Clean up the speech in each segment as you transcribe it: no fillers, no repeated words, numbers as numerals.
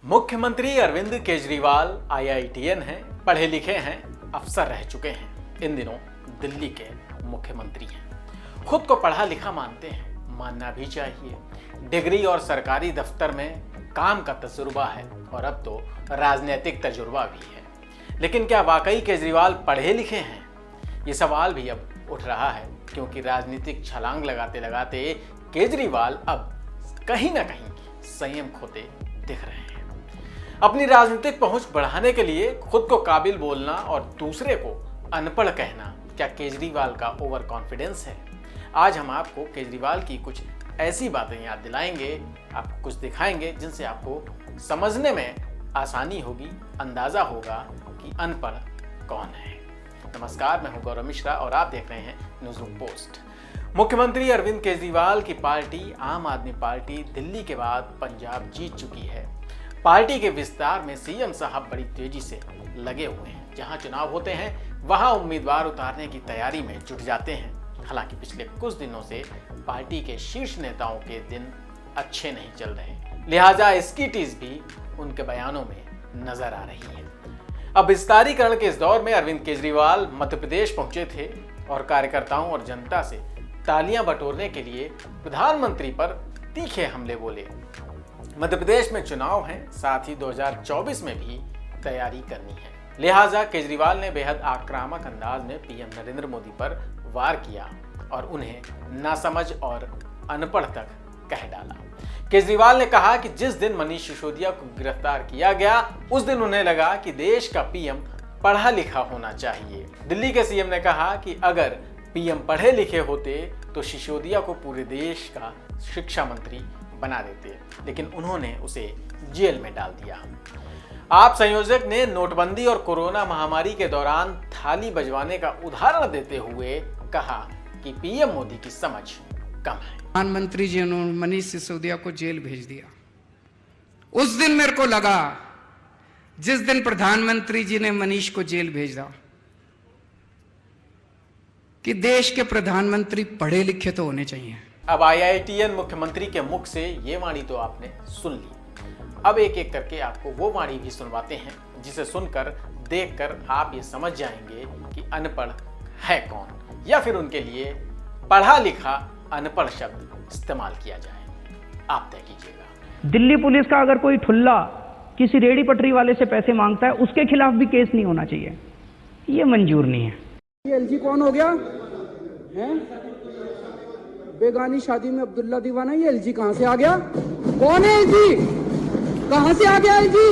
मुख्यमंत्री अरविंद केजरीवाल आईआईटीएन हैं, पढ़े लिखे हैं, अफसर रह चुके हैं। इन दिनों दिल्ली के मुख्यमंत्री हैं। खुद को पढ़ा लिखा मानते हैं, मानना भी चाहिए। डिग्री और सरकारी दफ्तर में काम का तजुर्बा है और अब तो राजनीतिक तजुर्बा भी है। लेकिन क्या वाकई केजरीवाल पढ़े लिखे हैं? ये सवाल भी अब उठ रहा है, क्योंकि राजनीतिक छलांग लगाते लगाते केजरीवाल अब कहीं ना कहीं संयम खोते दिख रहे हैं। अपनी राजनीतिक पहुंच बढ़ाने के लिए खुद को काबिल बोलना और दूसरे को अनपढ़ कहना, क्या केजरीवाल का ओवर कॉन्फिडेंस है? आज हम आपको केजरीवाल की कुछ ऐसी बातें याद दिलाएंगे, आपको कुछ दिखाएंगे जिनसे आपको समझने में आसानी होगी, अंदाजा होगा कि अनपढ़ कौन है। नमस्कार, मैं हूं गौरव मिश्रा और आप देख रहे हैं न्यूज़रूम पोस्ट। मुख्यमंत्री अरविंद केजरीवाल की पार्टी आम आदमी पार्टी दिल्ली के बाद पंजाब जीत चुकी है। पार्टी के विस्तार में सीएम साहब बड़ी तेजी से लगे हुए हैं। जहां चुनाव होते हैं वहां उम्मीदवार उतारने की तैयारी में जुट जाते हैं। हालांकि पिछले कुछ दिनों से पार्टी के शीर्ष नेताओं के दिन अच्छे नहीं चल रहे, लिहाजा इसकी टीस भी उनके बयानों में नजर आ रही है। अब विस्तारीकरण के इस दौर में अरविंद केजरीवाल मध्य प्रदेश पहुंचे थे और कार्यकर्ताओं और जनता से तालियां बटोरने के लिए प्रधानमंत्री पर तीखे हमले बोले। मध्य प्रदेश में चुनाव हैं, साथ ही 2024 में भी तैयारी करनी है। लिहाजा केजरीवाल ने बेहद आक्रामक अंदाज में पीएम नरेंद्र मोदी पर वार किया और उन्हें नासमझ और अनपढ़ तक कह डाला। केजरीवाल ने कहा कि जिस दिन मनीष सिसोदिया को गिरफ्तार किया गया उस दिन उन्हें लगा कि देश का पीएम पढ़ा लिखा होना चाहिए। दिल्ली के सीएम ने कहा कि अगर पीएम पढ़े लिखे होते तो सिसोदिया को पूरे देश का शिक्षा मंत्री बना देते, लेकिन उन्होंने उसे जेल में डाल दिया। आप संयोजक ने नोटबंदी और कोरोना महामारी के दौरान थाली बजवाने का उदाहरण देते हुए कहा कि पीएम मोदी की समझ कम है। प्रधानमंत्री जी ने मनीष सिसोदिया को जेल भेज दिया। उस दिन मेरे को लगा, जिस दिन प्रधानमंत्री जी ने मनीष को जेल भेजा, कि देश के प्रधानमंत्री पढ़े लिखे तो होने चाहिए। अब आईआईटीएन मुख्यमंत्री के मुख से ये वाणी तो आपने सुन ली। अब एक एक करके आपको वो वाणी भी सुनवाते हैं जिसे सुनकर देखकर आप ये समझ जाएंगे कि अनपढ़ है कौन, या फिर उनके लिए पढ़ा लिखा अनपढ़ शब्द इस्तेमाल किया जाए। आप तय कीजिएगा। दिल्ली पुलिस का अगर कोई ठुल्ला किसी रेडी पटरी वाले से पैसे मांगता है, उसके खिलाफ भी केस नहीं होना चाहिए। ये मंजूर नहीं है। ये एलजी कौन हो गया है? बेगानी शादी में अब्दुल्ला दीवाना। ये एलजी कहां से आ गया? कौन है एलजी? कहां से आ गया एलजी?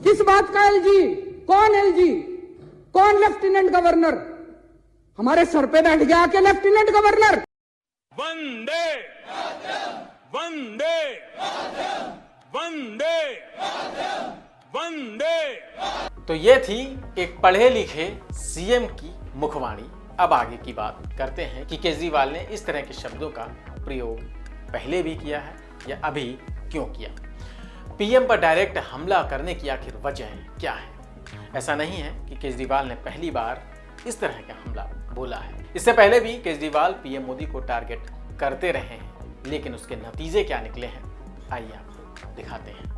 किस बात का एलजी? कौन एलजी? कौन लेफ्टिनेंट गवर्नर? हमारे सर पे बैठ गया के लेफ्टिनेंट गवर्नर। वंदे वंदे वंदे वंदे। तो ये थी एक पढ़े लिखे सीएम की मुखवाणी। अब आगे की बात करते हैं कि केजरीवाल ने इस तरह के शब्दों का प्रयोग पहले भी किया है या अभी क्यों किया। पीएम पर डायरेक्ट हमला करने की आखिर वजह क्या है? ऐसा नहीं है कि केजरीवाल ने पहली बार इस तरह का हमला बोला है। इससे पहले भी केजरीवाल पीएम मोदी को टारगेट करते रहे हैं, लेकिन उसके नतीजे क्या निकले हैं आइए आपको दिखाते हैं।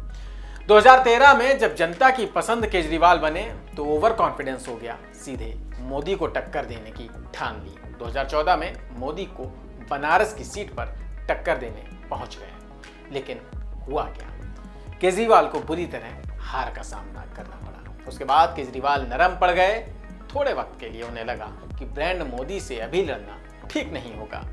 2013 में जब जनता की पसंद केजरीवाल बने तो ओवर कॉन्फिडेंस हो गया, सीधे मोदी को टक्कर देने की ठान ली। 2014 में मोदी को बनारस की सीट पर टक्कर देने पहुंच गए, लेकिन हुआ क्या? केजरीवाल को बुरी तरह हार का सामना करना पड़ा। उसके बाद केजरीवाल नरम पड़ गए। थोड़े वक्त के लिए उन्हें लगा कि ब्रांड मोदी से अभी लड़ना ठीक नहीं होगा।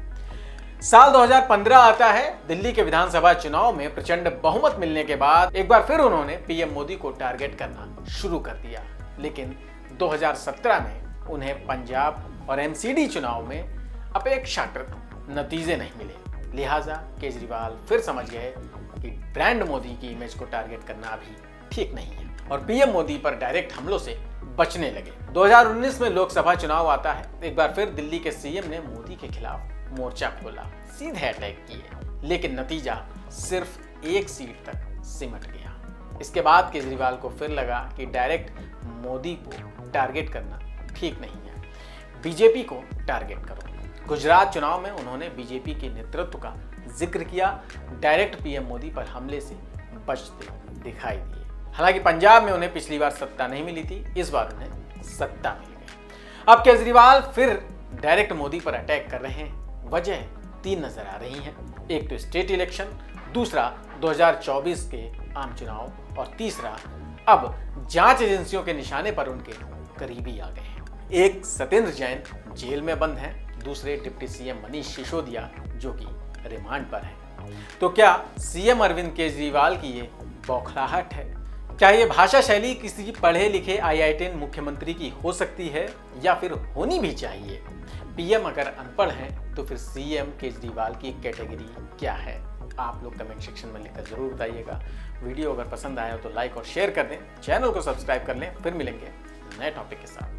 साल 2015 आता है। दिल्ली के विधानसभा चुनाव में प्रचंड बहुमत मिलने के बाद एक बार फिर उन्होंने पीएम मोदी को टारगेट करना शुरू कर दिया, लेकिन 2017 में उन्हें पंजाब और एमसीडी चुनाव में अपेक्षाकृत नतीजे नहीं मिले। लिहाजा केजरीवाल फिर समझ गए कि ब्रांड मोदी की इमेज को टारगेट करना अभी ठीक नहीं है और पीएम मोदी पर डायरेक्ट हमलों से बचने लगे। 2019 में लोकसभा चुनाव आता है। एक बार फिर दिल्ली के सीएम ने मोदी के खिलाफ मोर्चा खोला, सीधे अटैक किए, लेकिन नतीजा सिर्फ एक सीट तक सिमट गया। इसके बाद केजरीवाल को फिर लगा कि डायरेक्ट मोदी को टारगेट करना ठीक नहीं है, बीजेपी को टारगेट करो। गुजरात चुनाव में उन्होंने बीजेपी के नेतृत्व का जिक्र किया। डायरेक्ट पीएम मोदी पर हमले से बचते दिखाई दिए। हालांकि पंजाब में उन्हें पिछली बार सत्ता नहीं मिली थी, इस बार उन्हें सत्ता मिल गई। अब केजरीवाल फिर डायरेक्ट मोदी पर अटैक कर रहे हैं। वजह 3 नजर आ रही हैं। एक तो स्टेट इलेक्शन, दूसरा 2024 के आम चुनाव और तीसरा अब जांच एजेंसियों के निशाने पर उनके करीबी आ गए हैं। एक सत्येंद्र जैन जेल में बंद हैं, दूसरे डिप्टी सीएम मनीष सिसोदिया जो कि रिमांड पर हैं। तो क्या सीएम अरविंद केजरीवाल की ये बौखलाहट है? क्या ये भाषा शैली किसी पढ़े लिखे IITian मुख्यमंत्री की हो सकती है या फिर होनी भी चाहिए? पीएम अगर अनपढ़ हैं तो फिर सीएम केजरीवाल की कैटेगरी क्या है? आप लोग कमेंट सेक्शन में लिखकर जरूर बताइएगा। वीडियो अगर पसंद आया तो लाइक और शेयर कर दें, चैनल को सब्सक्राइब कर लें। फिर मिलेंगे नए टॉपिक के साथ।